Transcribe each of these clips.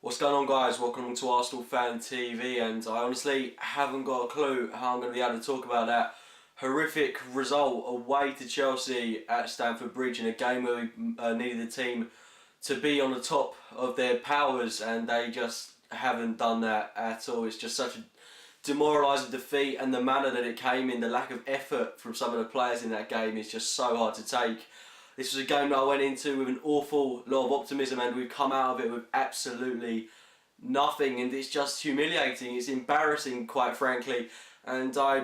What's going on, guys? Welcome to Arsenal Fan TV, and I honestly haven't got a clue how I'm going to be able to talk about that horrific result away to Chelsea at Stamford Bridge in a game where we needed the team to be on the top of their powers, and they just haven't done that at all. It's just such a demoralising defeat, and the manner that it came in, the lack of effort from some of the players in that game is just so hard to take. This was a game that I went into with an awful lot of optimism, and we've come out of it with absolutely nothing, and it's just humiliating. It's embarrassing, quite frankly, and I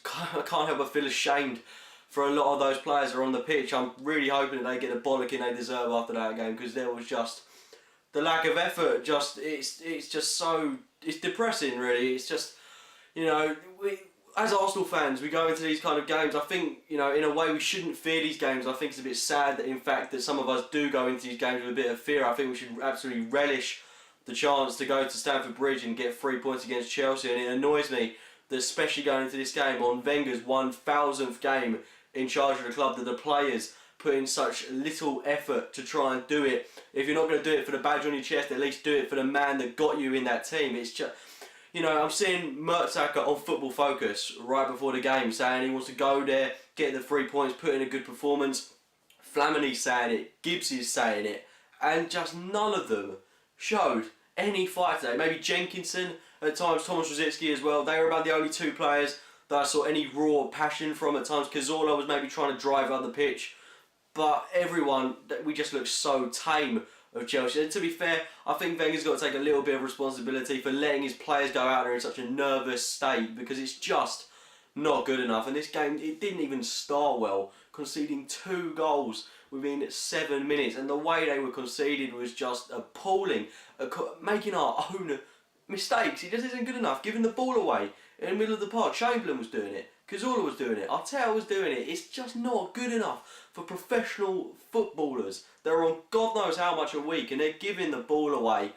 can't help but feel ashamed for a lot of those players that are on the pitch. I'm really hoping that they get the bollocking they deserve after that game, because there was just the lack of effort. It's just so, it's depressing, really. It's just, you know, as Arsenal fans, we go into these kind of games. I think, you know, in a way we shouldn't fear these games. I think it's a bit sad that, in fact, that some of us do go into these games with a bit of fear. I think we should absolutely relish the chance to go to Stamford Bridge and get 3 points against Chelsea. And it annoys me that, especially going into this game, on Wenger's 1000th game in charge of the club, that the players put in such little effort to try and do it. If you're not going to do it for the badge on your chest, at least do it for the man that got you in that team. It's just, you know, I'm seeing Mertesacker on Football Focus right before the game saying he wants to go there, get the 3 points, put in a good performance. Flamini's saying it, Gibbs is saying it, and just none of them showed any fight today. Maybe Jenkinson at times, Thomas Rosicky as well. They were about the only two players that I saw any raw passion from at times. Cazorla was maybe trying to drive out the pitch, but everyone, we just looked so tame of Chelsea. And to be fair, I think Wenger's got to take a little bit of responsibility for letting his players go out there in such a nervous state, because it's just not good enough. And this game, it didn't even start well, conceding 2 goals within 7 minutes, and the way they were conceded was just appalling. Making our own mistakes, it just isn't good enough. Giving the ball away in the middle of the park, Chamberlain was doing it, Cazorla was doing it, Arteta was doing it. It's just not good enough for professional footballers. They're on God knows how much a week, and they're giving the ball away,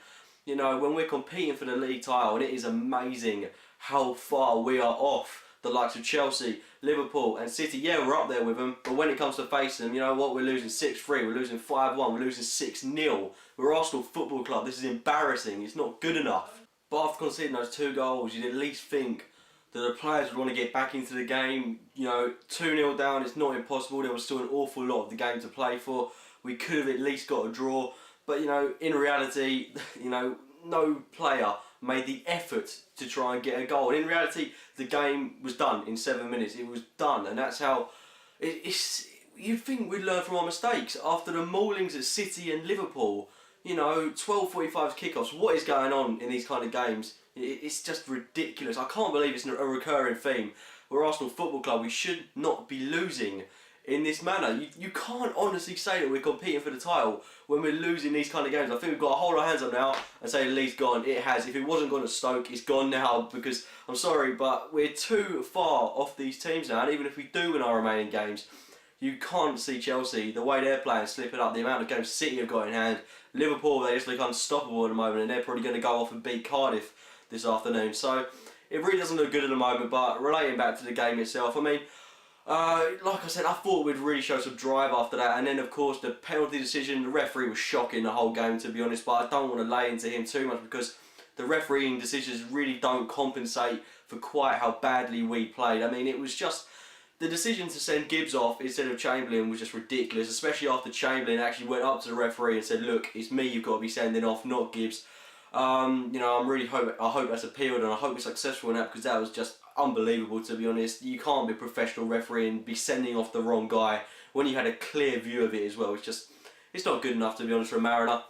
you know, when we're competing for the league title. And it is amazing how far we are off the likes of Chelsea, Liverpool and City. Yeah, we're up there with them, but when it comes to facing them, you know what, we're losing 6-3, we're losing 5-1, we're losing 6-0. We're Arsenal Football Club. This is embarrassing. It's not good enough. But after conceding those 2 goals, you'd at least think that the players would want to get back into the game. You know, 2-0 down, it's not impossible. There was still an awful lot of the game to play for. We could have at least got a draw. But, you know, in reality, you know, no player made the effort to try and get a goal. And in reality, the game was done in 7 minutes. It was done, and that's how you'd think we'd learn from our mistakes after the maulings at City and Liverpool. You know, 12:45 kickoffs. What is going on in these kind of games? It's just ridiculous. I can't believe it's a recurring theme. We're Arsenal Football Club. We should not be losing in this manner. You can't honestly say that we're competing for the title when we're losing these kind of games. I think we've got to hold our hands up now and say the league's gone. It has. If it wasn't gone at Stoke, it's gone now, because I'm sorry, but we're too far off these teams now. And even if we do win our remaining games, you can't see Chelsea, the way they're playing, slipping up. The amount of games City have got in hand. Liverpool, they just look unstoppable at the moment, and they're probably going to go off and beat Cardiff this afternoon. So it really doesn't look good at the moment. But relating back to the game itself, I mean, like I said, I thought we'd really show some drive after that. And then, of course, the penalty decision, the referee was shocking the whole game, to be honest. But I don't want to lay into him too much, because the refereeing decisions really don't compensate for quite how badly we played. I mean, it was just, the decision to send Gibbs off instead of Chamberlain was just ridiculous, especially after Chamberlain actually went up to the referee and said, look, it's me you've got to be sending off, not Gibbs. You know, I hope that's appealed, and I hope we're successful in that, because that was just unbelievable, to be honest. You can't be a professional referee and be sending off the wrong guy when you had a clear view of it as well. It's not good enough, to be honest, for a Mariner.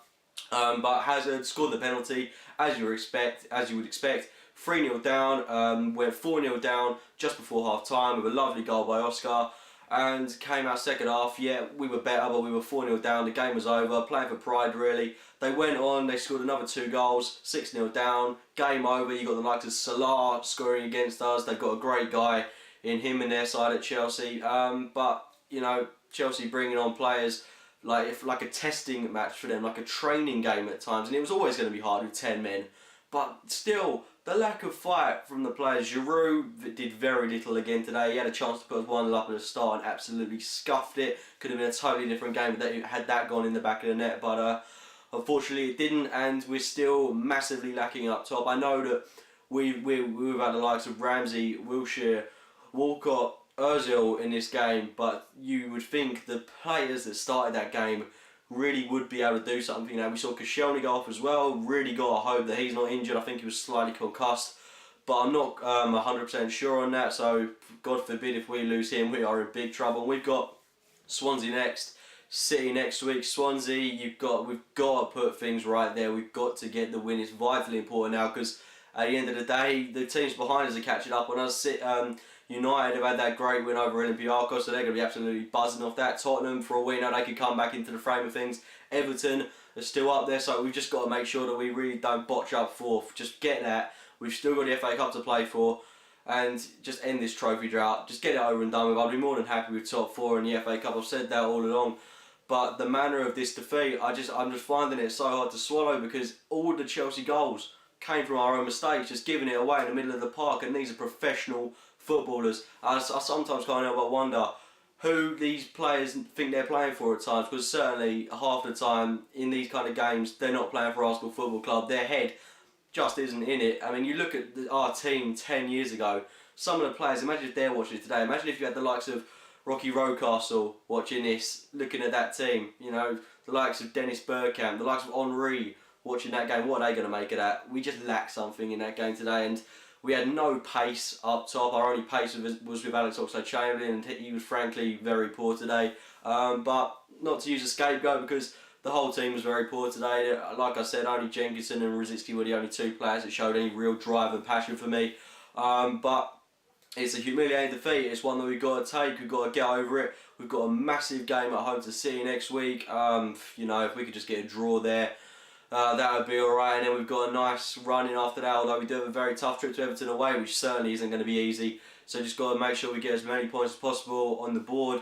But Hazard scored the penalty, as you would expect. 3-0 down, went 4-0 down just before half time with a lovely goal by Oscar, and came out second half. Yeah, we were better, but we were 4-0 down. The game was over, playing for pride really. They went on, they scored another 2 goals, 6-0 down, game over. You got the likes of Salah scoring against us. They've got a great guy in him in their side at Chelsea. But, you know, Chelsea bringing on players like a testing match for them, like a training game at times, and it was always going to be hard with 10 men. But still, the lack of fight from the players. Giroud did very little again today. He had a chance to put us 1-0 up at the start and absolutely scuffed it. Could have been a totally different game had that gone in the back of the net. But Unfortunately it didn't, and we're still massively lacking up top. I know that we've had the likes of Ramsey, Wilshere, Walcott, Ozil in this game, but you would think the players that started that game really would be able to do something. Now we saw Koscielny go off as well. Really got to hope that he's not injured. I think he was slightly concussed, but I'm not 100% sure on that. So God forbid if we lose him, we are in big trouble. We've got Swansea next, City next week. Swansea, we've got to put things right there. We've got to get the win. It's vitally important now, because at the end of the day, the teams behind us are catching up on us. United have had that great win over Olympiacos, so they're going to be absolutely buzzing off that. Tottenham, for all we know, they could come back into the frame of things. Everton are still up there, so we've just got to make sure that we really don't botch up fourth. Just get that. We've still got the FA Cup to play for, and just end this trophy drought. Just get it over and done with. I'd be more than happy with top four in the FA Cup. I've said that all along. But the manner of this defeat, I'm just finding it so hard to swallow, because all the Chelsea goals came from our own mistakes, just giving it away in the middle of the park, and these are professional footballers. I sometimes can't help but wonder who these players think they're playing for at times, because certainly half the time in these kind of games they're not playing for Arsenal Football Club. Their head just isn't in it. I mean, you look at our team 10 years ago, some of the players, imagine if they're watching it today. Imagine if you had the likes of Rocky Rocastle watching this, looking at that team, you know, the likes of Dennis Bergkamp, the likes of Henry watching that game. What are they going to make of that? We just lacked something in that game today, and we had no pace up top. Our only pace was with Alex Oxlade-Chamberlain, and he was frankly very poor today. But not to use a scapegoat, because the whole team was very poor today. Like I said, only Jenkinson and Rosicky were the only two players that showed any real drive and passion for me. But it's a humiliating defeat. It's one that we've got to take. We've got to get over it. We've got a massive game at home to City next week. You know, if we could just get a draw there, that would be alright. And then we've got a nice run in after that, although we do have a very tough trip to Everton away, which certainly isn't going to be easy. So just got to make sure we get as many points as possible on the board.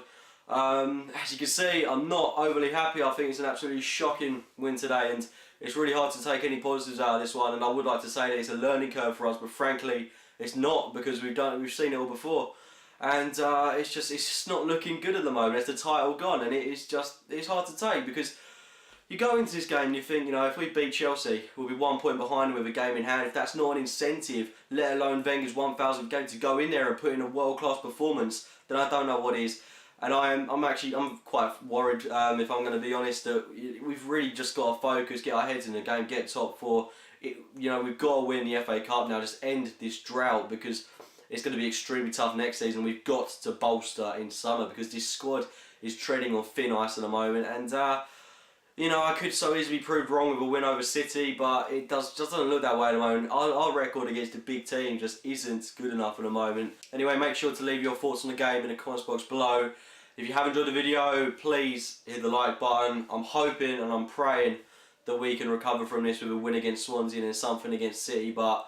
As you can see, I'm not overly happy. I think it's an absolutely shocking win today, and it's really hard to take any positives out of this one. And I would like to say that it's a learning curve for us, but frankly, it's not, because we've seen it all before. And it's just not looking good at the moment. It's the title gone, and it's hard to take, because you go into this game and you think, you know, if we beat Chelsea, we'll be 1 point behind with a game in hand. If that's not an incentive, let alone Wenger's 1,000th game, to go in there and put in a world-class performance, then I don't know what is. And I'm quite worried, if I'm going to be honest, that we've really just got to focus, get our heads in the game, get top four. You know, we've got to win the FA Cup now, just end this drought, because it's going to be extremely tough next season. We've got to bolster in summer, because this squad is treading on thin ice at the moment. And you know, I could so easily be proved wrong with a win over City, but it just doesn't look that way at the moment. Our record against the big team just isn't good enough at the moment. Anyway, make sure to leave your thoughts on the game in the comments box below. If you have enjoyed the video, please hit the like button. I'm hoping and I'm praying that we can recover from this with a win against Swansea and then something against City, but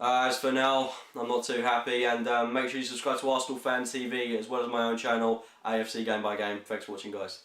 as for now, I'm not too happy. And make sure you subscribe to Arsenal Fan TV, as well as my own channel, AFC Game by Game. Thanks for watching, guys.